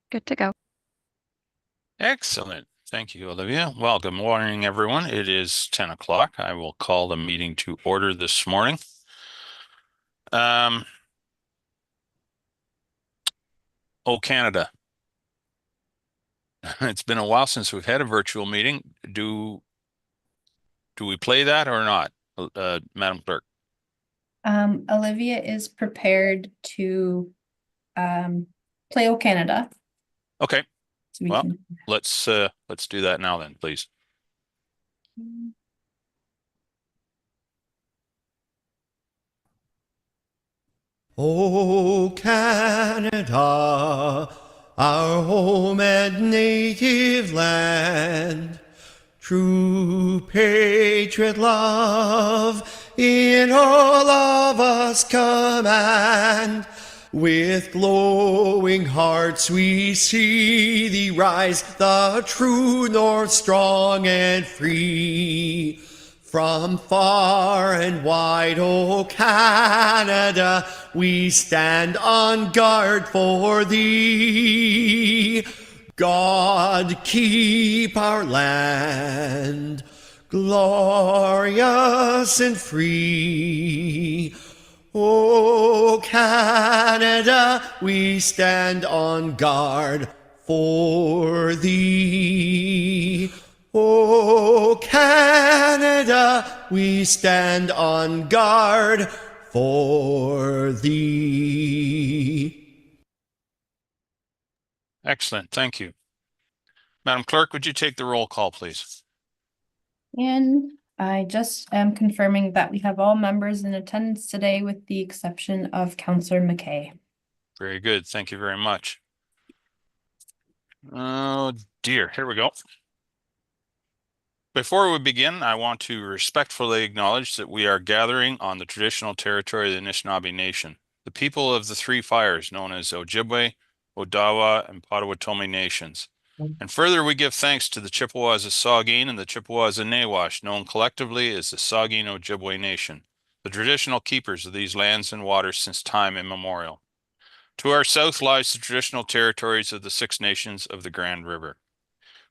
Good to go. Excellent. Thank you, Olivia. Well, good morning, everyone. It is 10 o'clock. I will call the meeting to order this morning. Oh, Canada. It's been a while since we've had a virtual meeting. Do we play that or not, Madam Clerk? Olivia is prepared to play O Canada. Okay. So we Well, can. let's do that now then, please. O Canada, our home and native land, true patriot love in all of us command. With glowing hearts we see thee rise, the true north, strong and free. From far and wide, O Canada, we stand on guard for thee. God keep our land glorious and free. O Canada, we stand on guard for thee. O Canada, we stand on guard for thee. Excellent. Thank you. Madam Clerk, would you take the roll call, please? And I just am confirming that we have all members in attendance today with the exception of Councillor McKay. Very good. Thank you very much. Oh dear, here we go. Before we begin, I want to respectfully acknowledge that we are gathering on the traditional territory of the Anishinaabe Nation, the people of the Three Fires, known as Ojibwe, Odawa, and Potawatomi nations. And further, we give thanks to the Chippewas of Saugeen and the Chippewas of Nawash, known collectively as the Saugeen Ojibwe Nation, the traditional keepers of these lands and waters since time immemorial. To our south lies the traditional territories of the Six Nations of the Grand River.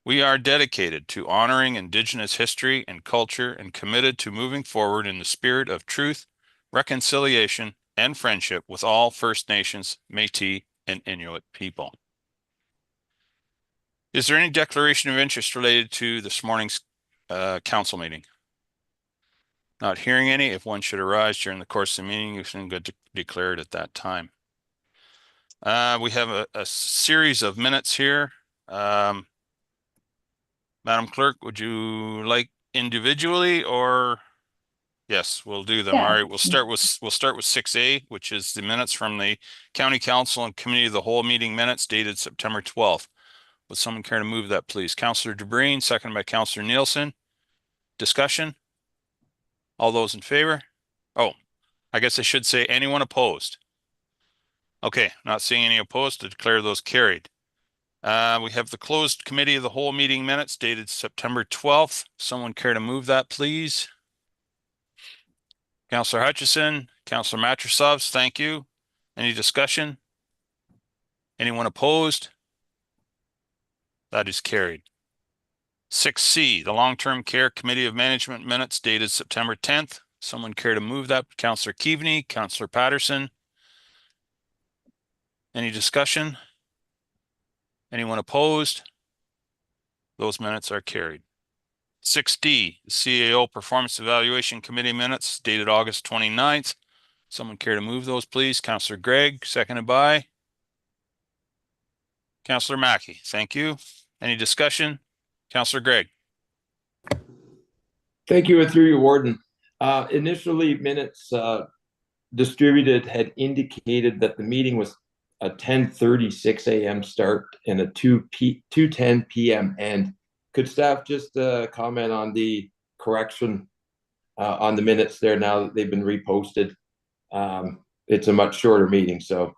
We are dedicated to honoring Indigenous history and culture and committed to moving forward in the spirit of truth, reconciliation, and friendship with all First Nations, Métis, and Inuit people. Is there any declaration of interest related to this morning's council meeting? Not hearing any. If one should arise during the course of the meeting, you can declare it at that time. We have a series of minutes here. Madam Clerk, would you like individually or? Yes, we'll do them. Yeah. All right, we'll start with 6A, which is the minutes from the County Council and Committee of the Whole meeting minutes dated September 12th. Would someone care to move that, please? Councillor DeBreen, seconded by Councillor Nielsen. Discussion? All those in favor? Oh, I guess I should say anyone opposed. Okay, not seeing any opposed, to declare those carried. We have the closed Committee of the Whole meeting minutes dated September 12th. Someone care to move that, please? Councillor Hutchison, Councillor Matrosovs, thank you. Any discussion? Anyone opposed? That is carried. 6C, the Long-Term Care Committee of Management minutes dated September 10th. Someone care to move that? Councillor Keaveney, Councillor Patterson. Any discussion? Anyone opposed? Those minutes are carried. 6D, the CAO Performance Evaluation Committee minutes dated August 29th. Someone care to move those, please? Councillor Gregg, seconded by Councillor Mackey. Thank you. Any discussion? Councillor Gregg. Thank you, through you, Warden. Initially, minutes distributed had indicated that the meeting was a 10:36 a.m. start and a 2:10 p.m. end. Could staff just comment on the correction on the minutes there now that they've been reposted? It's a much shorter meeting, so.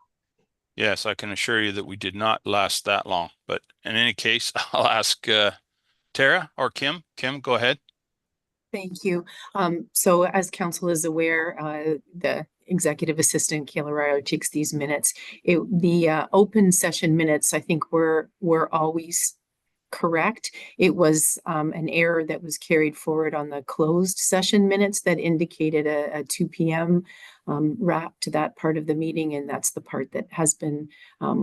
Yes, I can assure you that we did not last that long, but in any case, I'll ask Tara or Kim. Kim, go ahead. Thank you. So as council is aware, the Executive Assistant Kayla Riley takes these minutes. The open session minutes, I think were always correct. It was an error that was carried forward on the closed session minutes that indicated a 2 p.m. Wrap to that part of the meeting, and that's the part that has been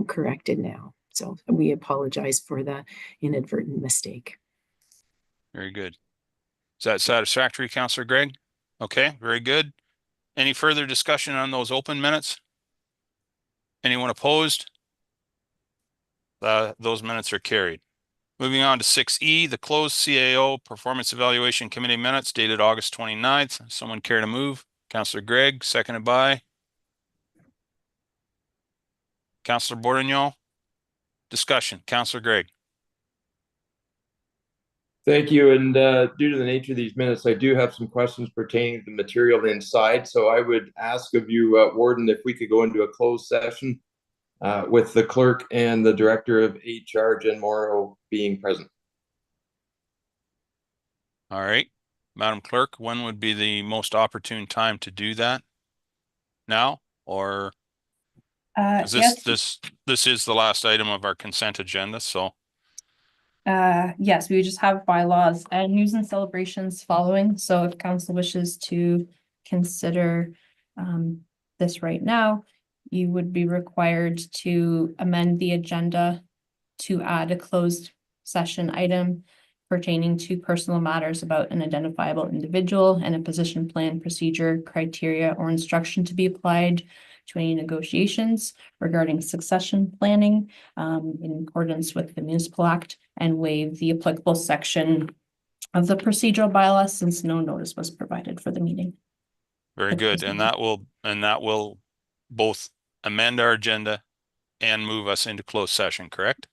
corrected now. So we apologize for the inadvertent mistake. Very good. Is that satisfactory, Councillor Greg? Okay, very good. Any further discussion on those open minutes? Anyone opposed? Those minutes are carried. Moving on to 6E, the closed CAO Performance Evaluation Committee minutes dated August 29th. Someone care to move? Councillor Greg, seconded by Councillor Bourdignon. Discussion, Councillor Greg. Thank you. And due to the nature of these minutes, I do have some questions pertaining to the material inside. So I would ask of you, Warden, if we could go into a closed session with the clerk and the director of HR, Jen Morrow, being present. All right, Madam Clerk, when would be the most opportune time to do that? Now, or is Yes, this is the last item of our consent agenda, so yes, we just have bylaws and news and celebrations following. So if council wishes to consider this right now, you would be required to amend the agenda to add a closed session item pertaining to personal matters about an identifiable individual and a position plan, procedure, criteria, or instruction to be applied to any negotiations regarding succession planning in accordance with the Municipal Act, and waive the applicable section of the procedural bylaw since no notice was provided for the meeting. very good. And that will both amend our agenda and move us into closed session, correct?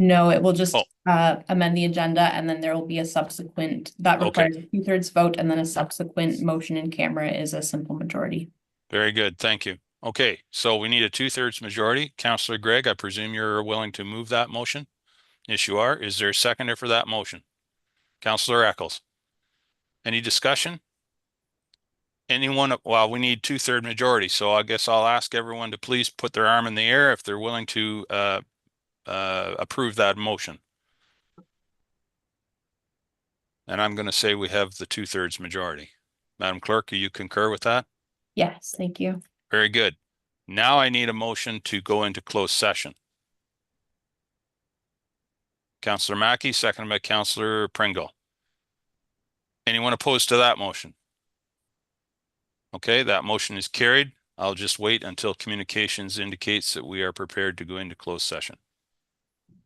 No, it will just amend the agenda, and then there will be a subsequent, that Okay. requires a 2/3 vote, and then a subsequent motion in camera is a simple majority. Very good, thank you. Okay, so we need a 2/3 majority. Councillor Greg, I presume you're willing to move that motion? Yes, you are. Is there a seconder for that motion? Councillor Eccles. Any discussion? Anyone? Well, we need 2/3 majority, so I guess I'll ask everyone to please put their arm in the air if they're willing to approve that motion. And I'm going to say we have the 2/3 majority. Madam Clerk, do you concur with that? Yes, thank you. Very good. Now I need a motion to go into closed session. Councillor Mackey, seconded by Councillor Pringle. Anyone opposed to that motion? Okay, that motion is carried. I'll just wait until communications indicates that we are prepared to go into closed session.